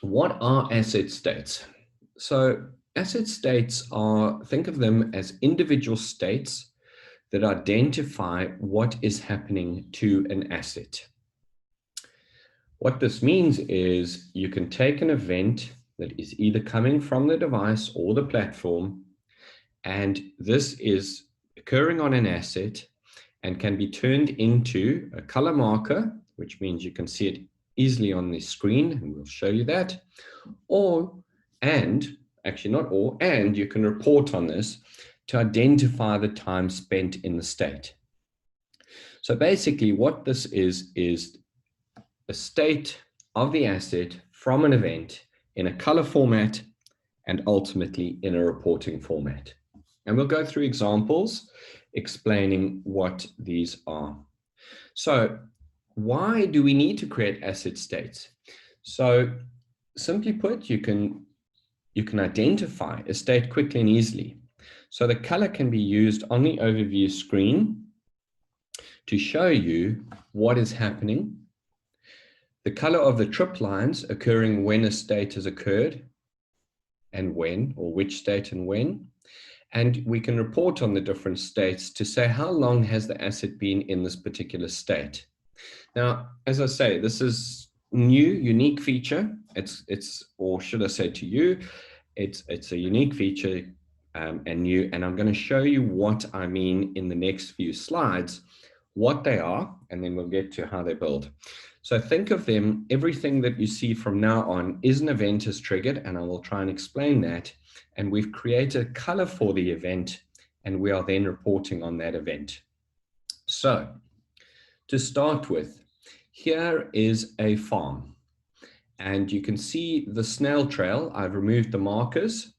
What are asset states? So asset states are, think of them as individual states that identify what is happening to an asset. What this means is you can take an event that is either coming from the device or the platform, and this is occurring on an asset and can be turned into a color marker, which means you can see it easily on the screen, and we'll show you that, and you can report on this to identify the time spent in the state. So basically what this is a state of the asset from an event in a color format and ultimately in a reporting format. And we'll go through examples explaining what these are. So why do we need to create asset states? So simply put, you can identify a state quickly and easily. So the color can be used on the overview screen to show you what is happening, the color of the trip lines occurring when a state has occurred and when, or which state and when. And we can report on the different states to say how long has the asset been in this particular state. Now, as I say, this is new, unique feature. Or should I say to you, it's a unique feature and new, and I'm going to show you what I mean in the next few slides, what they are, and then we'll get to how they build. So think of them, everything that you see from now on is an event is triggered, and I will try and explain that. And we've created color for the event, and we are then reporting on that event. So to start with, here is a farm, and you can see the snail trail. I've removed the markers,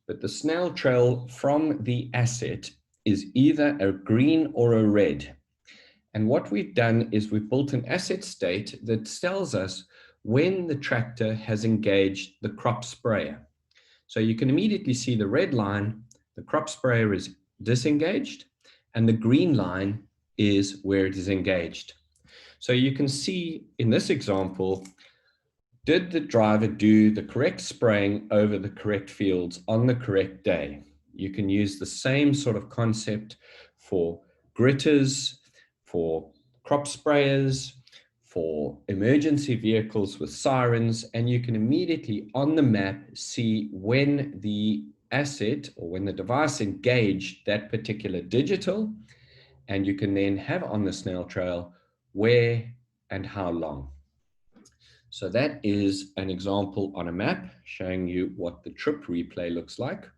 but the snail trail from the asset is either a green or a red. And what we've done is we've built an asset state that tells us when the tractor has engaged the crop sprayer. So you can immediately see the red line, the crop sprayer is disengaged, and the green line is where it is engaged. So you can see in this example, did the driver do the correct spraying over the correct fields on the correct day? You can use the same sort of concept for gritters, for crop sprayers, for emergency vehicles with sirens, and you can immediately on the map see when the asset or when the device engaged that particular digital, and you can then have on the snail trail where and how long. So that is an example on a map showing you what the trip replay looks like.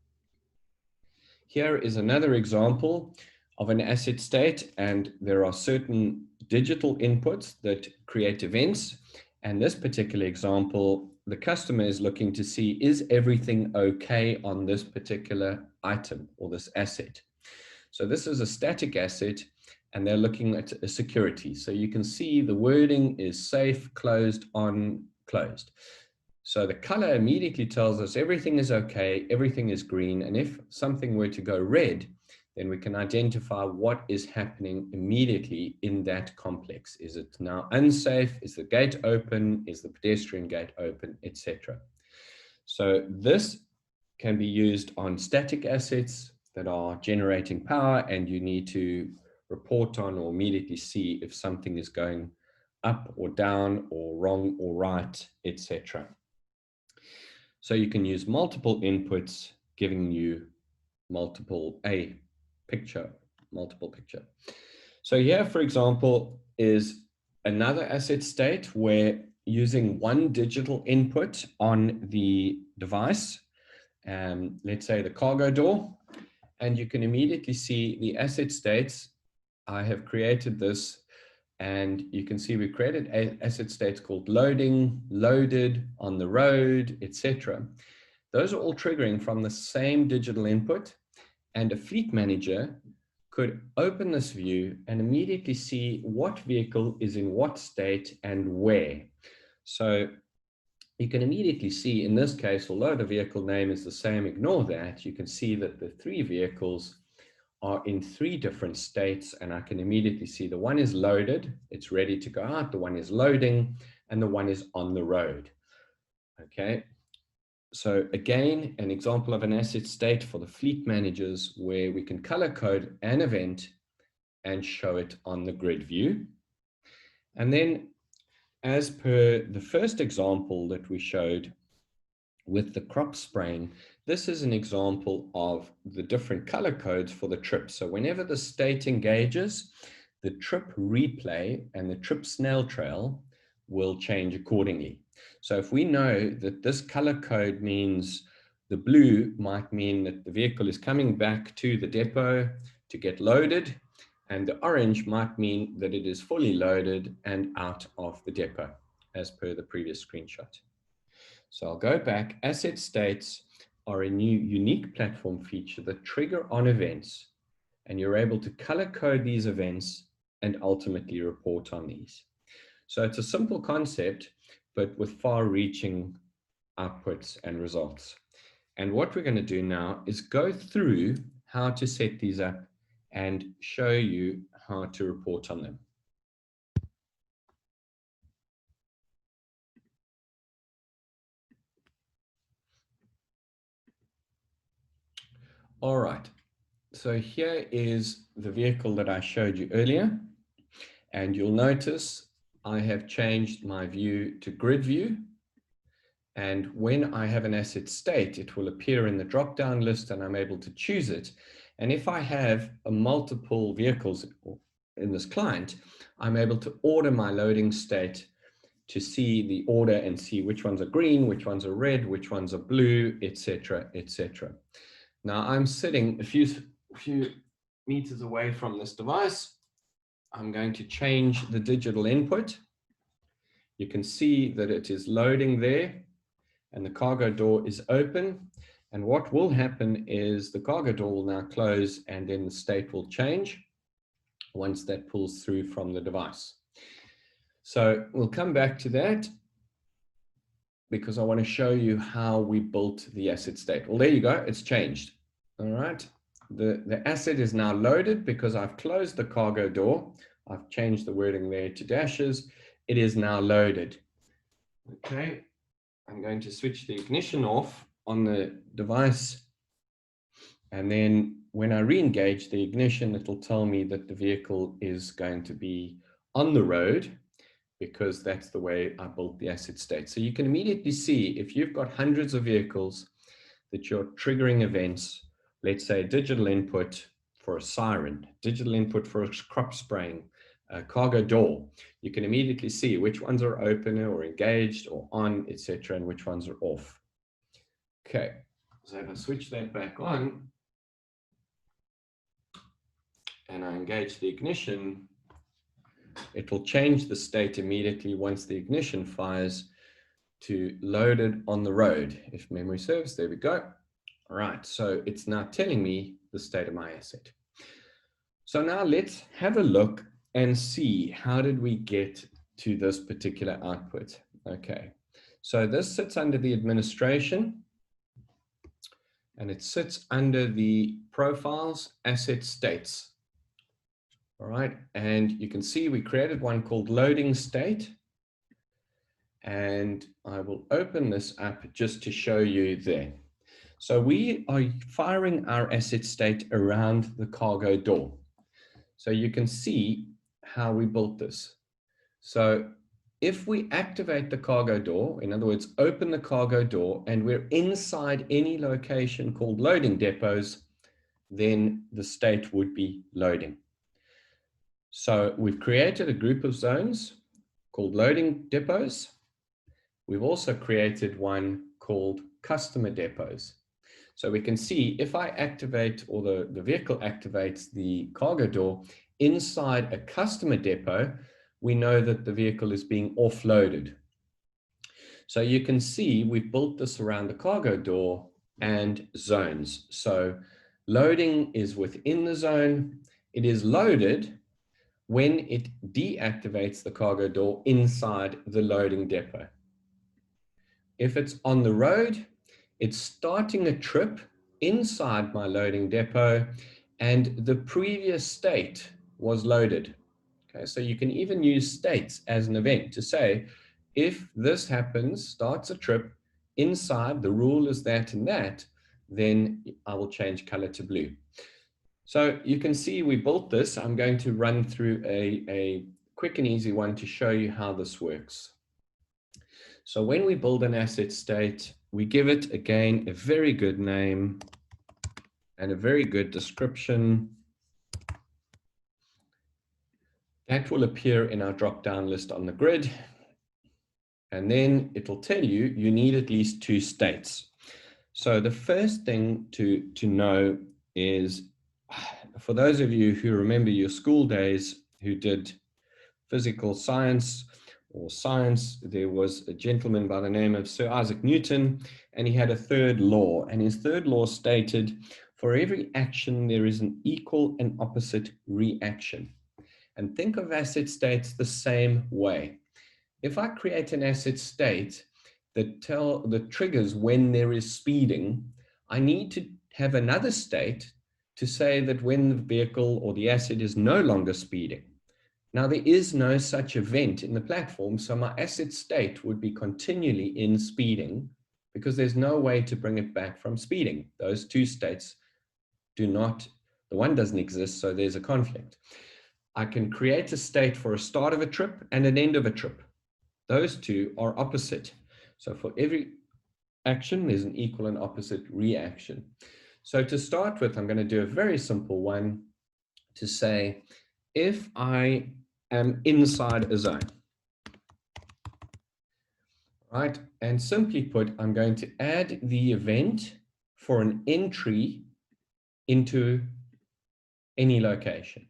Here is another example of an asset state, and there are certain digital inputs that create events. And this particular example, the customer is looking to see, is everything okay on this particular item or this asset? So this is a static asset, and they're looking at a security. So you can see the wording is safe, closed, on, closed. So the color immediately tells us everything is okay, everything is green, and if something were to go red, then we can identify what is happening immediately in that complex. Is it now unsafe? Is the gate open? Is the pedestrian gate open, etc.? So this can be used on static assets that are generating power, and you need to report on or immediately see if something is going up or down or wrong or right, etc. So you can use multiple inputs, giving you multiple picture. So here, for example, is another asset state where using one digital input on the device, let's say the cargo door, and you can immediately see the asset states. I have created this, and you can see we created asset states called loading, loaded, on the road, etc. Those are all triggering from the same digital input, and a fleet manager could open this view and immediately see what vehicle is in what state and where. So you can immediately see in this case, although the vehicle name is the same, ignore that, you can see that the three vehicles are in three different states, and I can immediately see the one is loaded, it's ready to go out, the one is loading, and the one is on the road. Okay. So again, an example of an asset state for the fleet managers where we can color code an event and show it on the grid view. And then as per the first example that we showed with the crop spraying, this is an example of the different color codes for the trip. So whenever the state engages, the trip replay and the trip snail trail will change accordingly. So if we know that this color code means the blue might mean that the vehicle is coming back to the depot to get loaded, and the orange might mean that it is fully loaded and out of the depot, as per the previous screenshot. So I'll go back. Asset states are a new unique platform feature that trigger on events, and you're able to color code these events and ultimately report on these. So it's a simple concept, but with far-reaching outputs and results. And what we're going to do now is go through how to set these up and show you how to report on them. All right, so here is the vehicle that I showed you earlier, and you'll notice I have changed my view to grid view. And when I have an asset state, it will appear in the drop-down list and I'm able to choose it. And if I have multiple vehicles in this client, I'm able to order my loading state to see the order and see which ones are green, which ones are red, which ones are blue, etc., etc. Now I'm sitting a few meters away from this device. I'm going to change the digital input. You can see that it is loading there and the cargo door is open. And what will happen is the cargo door will now close and then the state will change once that pulls through from the device. So we'll come back to that because I want to show you how we built the asset state. Well, there you go. It's changed. All right. The asset is now loaded because I've closed the cargo door. I've changed the wording there to dashes. It is now loaded. Okay. I'm going to switch the ignition off on the device. And then when I re-engage the ignition, it'll tell me that the vehicle is going to be on the road because that's the way I built the asset state. So you can immediately see if you've got hundreds of vehicles that you're triggering events, let's say digital input for a siren, digital input for a crop spraying, a cargo door, you can immediately see which ones are open or engaged or on, etc., and which ones are off. Okay, so if I switch that back on and I engage the ignition, it will change the state immediately once the ignition fires to loaded on the road. If memory serves, there we go. All right, so it's now telling me the state of my asset. So now let's have a look and see how did we get to this particular output. Okay, so this sits under the administration and it sits under the profiles asset states. All right, and you can see we created one called loading state. And I will open this up just to show you there. So we are firing our asset state around the cargo door. So you can see how we built this. So if we activate the cargo door, in other words, open the cargo door and we're inside any location called loading depots, then the state would be loading. So we've created a group of zones called loading depots. We've also created one called customer depots. So we can see if I activate or the vehicle activates the cargo door inside a customer depot, we know that the vehicle is being offloaded. So you can see we've built this around the cargo door and zones. So loading is within the zone. It is loaded when it deactivates the cargo door inside the loading depot. If it's on the road, it's starting a trip inside my loading depot and the previous state was loaded. Okay, so you can even use states as an event to say, if this happens, starts a trip inside the rule is that and that, then I will change color to blue. So you can see we built this. I'm going to run through a quick and easy one to show you how this works. So when we build an asset state, we give it, again, a very good name and a very good description. That will appear in our drop-down list on the grid. And then it'll tell you, you need at least 2 states. So the first thing to know is, for those of you who remember your school days, who did physical science or science, there was a gentleman by the name of Sir Isaac Newton, and he had a third law. And his third law stated, for every action, there is an equal and opposite reaction. And think of asset states the same way. If I create an asset state that triggers when there is speeding, I need to have another state to say that when the vehicle or the asset is no longer speeding. Now, there is no such event in the platform, so my asset state would be continually in speeding because there's no way to bring it back from speeding. Those 2 states do not, the one doesn't exist, so there's a conflict. I can create a state for a start of a trip and an end of a trip. Those 2 are opposite. So for every action, there's an equal and opposite reaction. So to start with, I'm going to do a very simple one to say, if I am inside a zone, right? And simply put, I'm going to add the event for an entry into any location.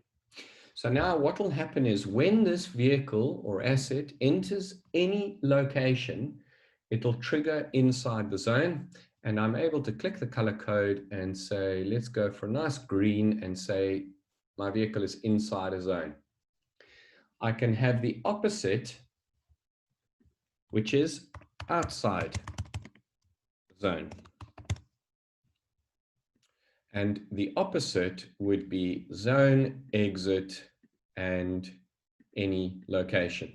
So now what will happen is when this vehicle or asset enters any location, it'll trigger inside the zone, and I'm able to click the color code and say, let's go for a nice green and say my vehicle is inside a zone. I can have the opposite, which is outside the zone. And the opposite would be zone, exit, and any location.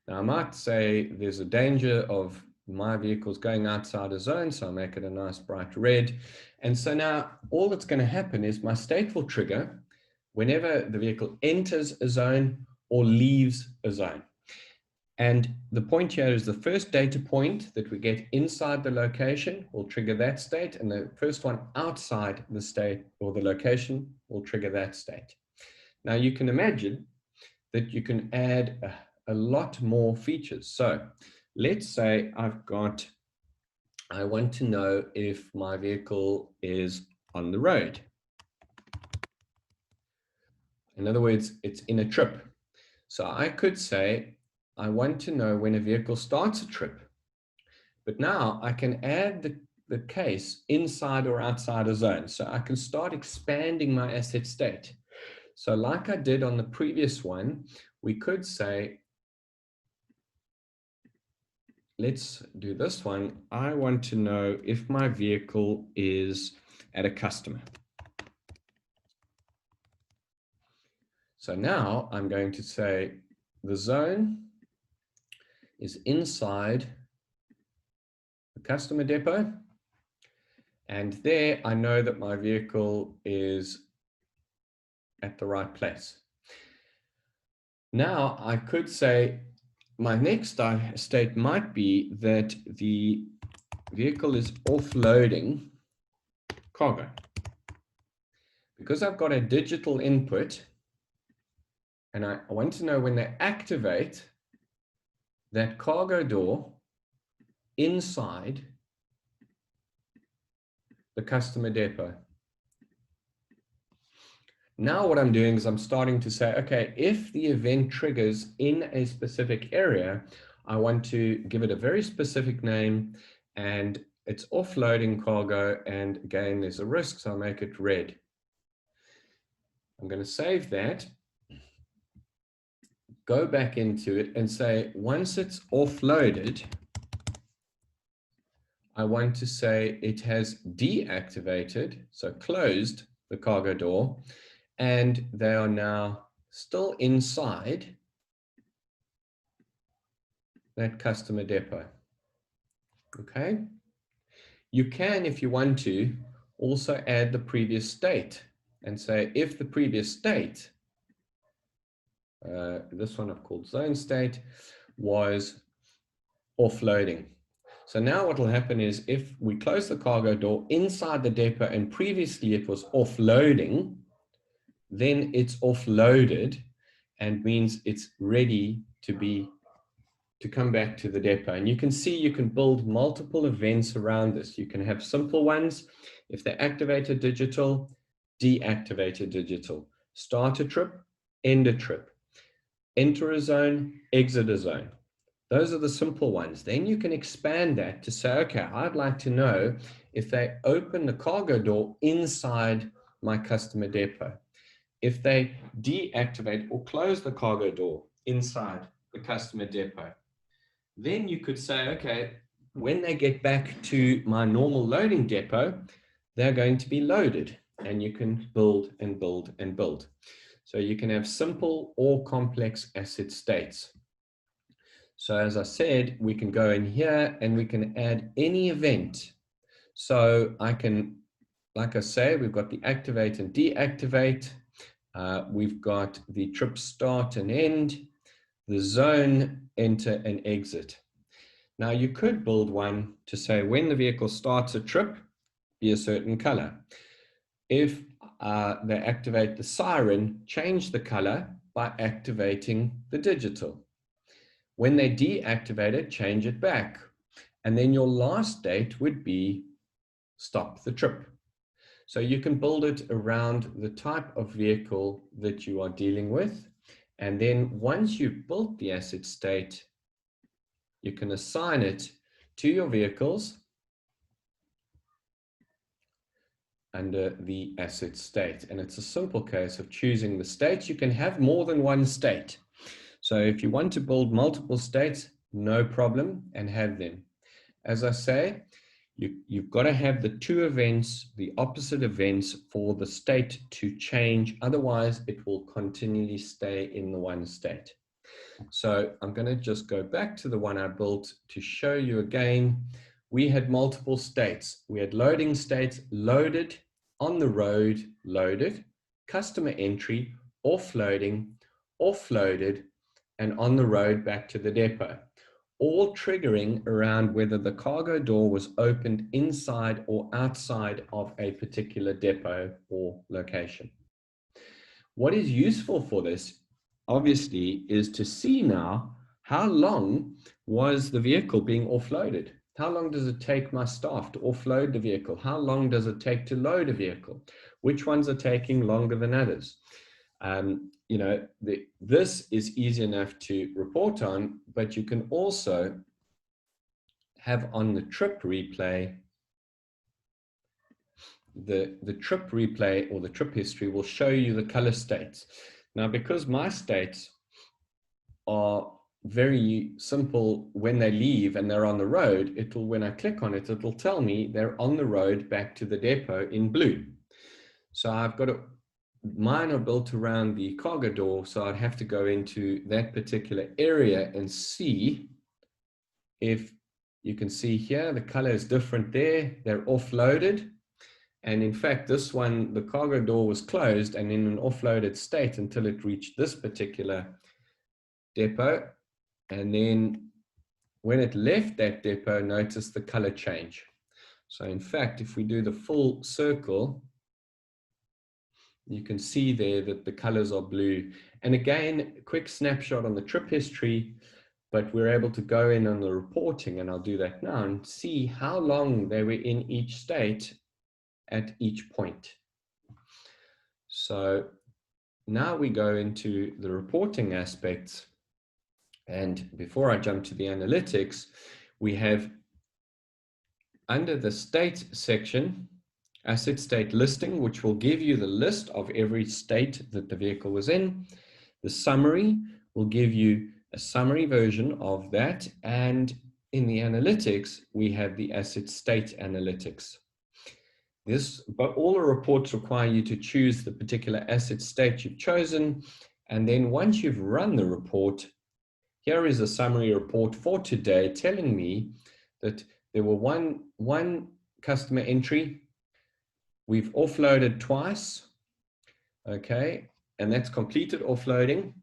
Now I might say there's a danger of my vehicles going outside a zone, so I'll make it a nice bright red. And so now all that's going to happen is my state will trigger whenever the vehicle enters a zone or leaves a zone. And the point here is the first data point that we get inside the location will trigger that state, and the first one outside the state or the location will trigger that state. Now you can imagine that you can add a lot more features. So let's say I want to know if my vehicle is on the road. In other words, it's in a trip. So I could say, I want to know when a vehicle starts a trip, but now I can add the case inside or outside a zone. So I can start expanding my asset state. So like I did on the previous one, we could say, let's do this one. I want to know if my vehicle is at a customer. So now I'm going to say the zone is inside the customer depot. And there I know that my vehicle is at the right place. Now I could say my next state might be that the vehicle is offloading cargo. Because I've got a digital input and I want to know when they activate that cargo door inside the customer depot. Now what I'm doing is I'm starting to say, okay, if the event triggers in a specific area, I want to give it a very specific name, and it's offloading cargo, and again, there's a risk, so I'll make it red. I'm going to save that, go back into it and say, once it's offloaded, I want to say it has deactivated, so closed the cargo door, and they are now still inside that customer depot. okay? You can, if you want to, also add the previous state and say if the previous state, this one I've called zone state, was offloading. So now what will happen is if we close the cargo door inside the depot and previously it was offloading, then it's offloaded and means it's ready to come back to the depot. And you can see you can build multiple events around this. You can have simple ones. If they're activated digital, deactivated digital, start a trip, end a trip, enter a zone, exit a zone. Those are the simple ones. Then you can expand that to say, okay, I'd like to know if they open the cargo door inside my customer depot, if they deactivate or close the cargo door inside the customer depot. Then you could say, okay, when they get back to my normal loading depot, they're going to be loaded, and you can build and build and build. So you can have simple or complex asset states. So as I said, we can go in here and we can add any event. So I can, like I say, we've got the activate and deactivate. We've got the trip start and end, the zone, enter and exit. Now you could build one to say when the vehicle starts a trip, be a certain color. If they activate the siren, change the color by activating the digital. When they deactivate it, change it back. And then your last date would be stop the trip. So you can build it around the type of vehicle that you are dealing with. And then once you've built the asset state, you can assign it to your vehicles under the asset state. And it's a simple case of choosing the state. You can have more than one state. So if you want to build multiple states, no problem, and have them. As I say, you've got to have the two events, the opposite events, for the state to change. Otherwise, it will continually stay in the one state. So I'm going to just go back to the one I built to show you again. We had multiple states. We had loading states, loaded, on the road, loaded, customer entry, offloading, offloaded, and on the road back to the depot, all triggering around whether the cargo door was opened inside or outside of a particular depot or location. What is useful for this, obviously, is to see now how long was the vehicle being offloaded. How long does it take my staff to offload the vehicle? How long does it take to load a vehicle? Which ones are taking longer than others? You know, this is easy enough to report on, but you can also have on the trip replay, the trip replay or the trip history will show you the color states. Now, because my states are very simple, when they leave and they're on the road, it'll, when I click on it, it'll tell me they're on the road back to the depot in blue. So I've got to, mine are built around the cargo door, so I'd have to go into that particular area and see if you can see here, the color is different there, they're offloaded. And in fact, this one, the cargo door was closed and in an offloaded state until it reached this particular depot. And then when it left that depot, notice the color change. So in fact, if we do the full circle, you can see there that the colors are blue. And again, a quick snapshot on the trip history, but we're able to go in on the reporting, and I'll do that now, and see how long they were in each state at each point. So now we go into the reporting aspects. And before I jump to the analytics, we have under the state section, asset state listing, which will give you the list of every state that the vehicle was in. The summary will give you a summary version of that. And in the analytics, we have the asset state analytics. But all the reports require you to choose the particular asset state you've chosen. And then once you've run the report, here is a summary report for today telling me that there were one customer entry. We've offloaded twice, okay, and that's completed offloading.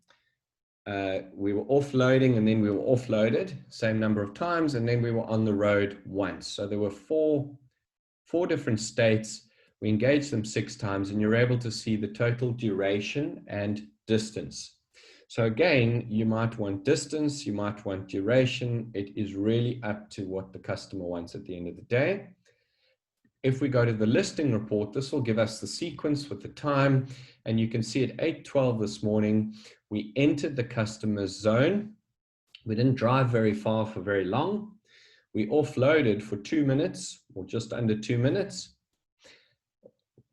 We were offloading and then we were offloaded, same number of times, and then we were on the road once. So there were four different states. We engaged them 6 times, and you're able to see the total duration and distance. So again, you might want distance, you might want duration. It is really up to what the customer wants at the end of the day. If we go to the listing report, this will give us the sequence with the time, and you can see at 8:12 this morning, we entered the customer's zone. We didn't drive very far for very long. We offloaded for 2 minutes, or just under 2 minutes.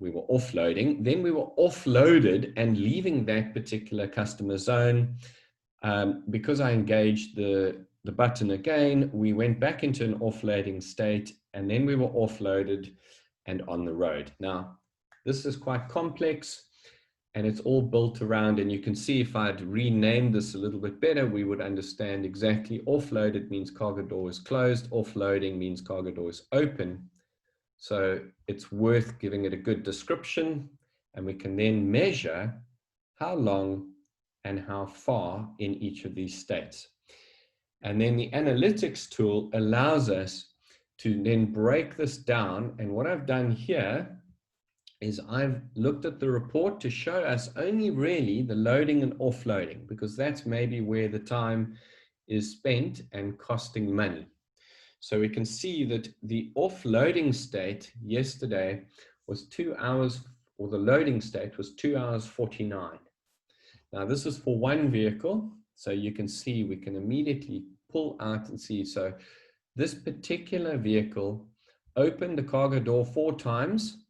We were offloading, then we were offloaded and leaving that particular customer zone. Because I engaged the button again, we went back into an offloading state, and then we were offloaded and on the road. Now, this is quite complex, and it's all built around, and you can see if I'd renamed this a little bit better, we would understand exactly. Offloaded means cargo door is closed, offloading means cargo door is open. So it's worth giving it a good description, and we can then measure how long and how far in each of these states. And then the analytics tool allows us to then break this down. And what I've done here is I've looked at the report to show us only really the loading and offloading, because that's maybe where the time is spent and costing money. So we can see that the offloading state yesterday was 2 hours, or the loading state was 2 hours 49. Now this is for one vehicle. So you can see, we can immediately pull out and see. So this particular vehicle opened the cargo door 4 times.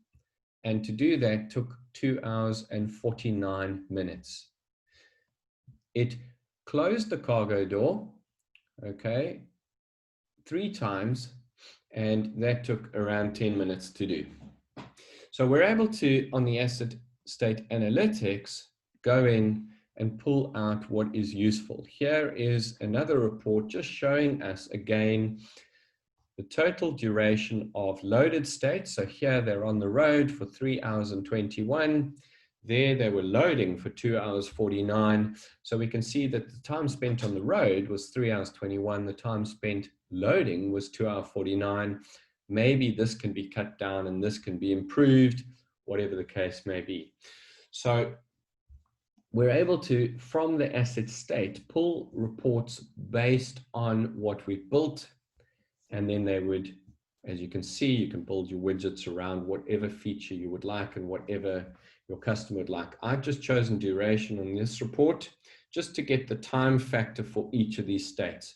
And to do that took 2 hours and 49 minutes. It closed the cargo door, okay, 3 times, and that took around 10 minutes to do. So we're able to, on the asset state analytics, go in and pull out what is useful. Here is another report just showing us again the total duration of loaded states. So here they're on the road for 3 hours and 21. There they were loading for 2 hours 49. So we can see that the time spent on the road was 3 hours 21. The time spent loading was 2 hours 49. Maybe this can be cut down and this can be improved, whatever the case may be. So we're able to, from the asset state, pull reports based on what we've built. And then they would, as you can see, you can build your widgets around whatever feature you would like and whatever your customer would like. I've just chosen duration on this report just to get the time factor for each of these states.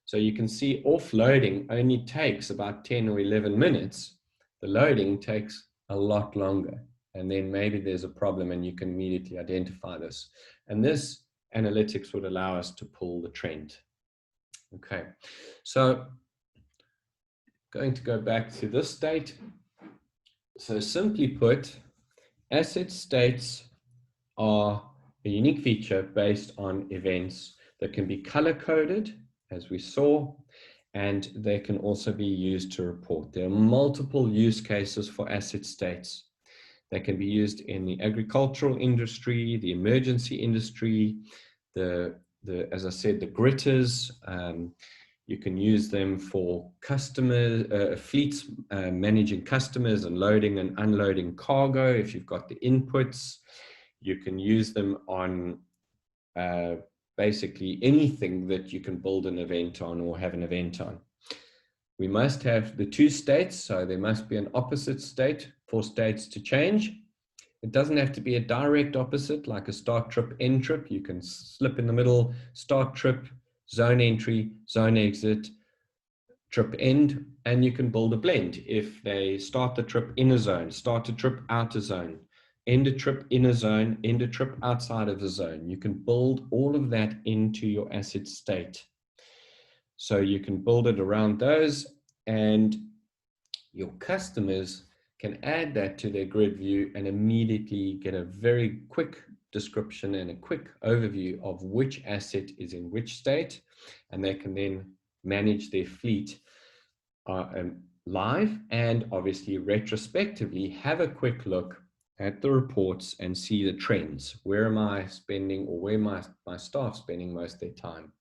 So you can see offloading only takes about 10 or 11 minutes. The loading takes a lot longer. And then maybe there's a problem and you can immediately identify this. And this analytics would allow us to pull the trend. Okay, so going to go back to this state. So simply put, asset states are a unique feature based on events that can be color-coded, as we saw, and they can also be used to report. There are multiple use cases for asset states. They can be used in the agricultural industry, the emergency industry, as I said, the gritters. You can use them for customer fleets, managing customers and loading and unloading cargo. If you've got the inputs, you can use them on basically anything that you can build an event on or have an event on. We must have the 2 states, so there must be an opposite state for states to change. It doesn't have to be a direct opposite like a start trip, end trip. You can slip in the middle, start trip, zone entry, zone exit, trip end, and you can build a blend. If they start the trip in a zone, start a trip out a zone, end a trip in a zone, end a trip outside of the zone, you can build all of that into your asset state. So you can build it around those, and your customers can add that to their grid view and immediately get a very quick description and a quick overview of which asset is in which state, and they can then manage their fleet live, and obviously retrospectively have a quick look at the reports and see the trends. Where am I spending, or where my staff spending most of their time?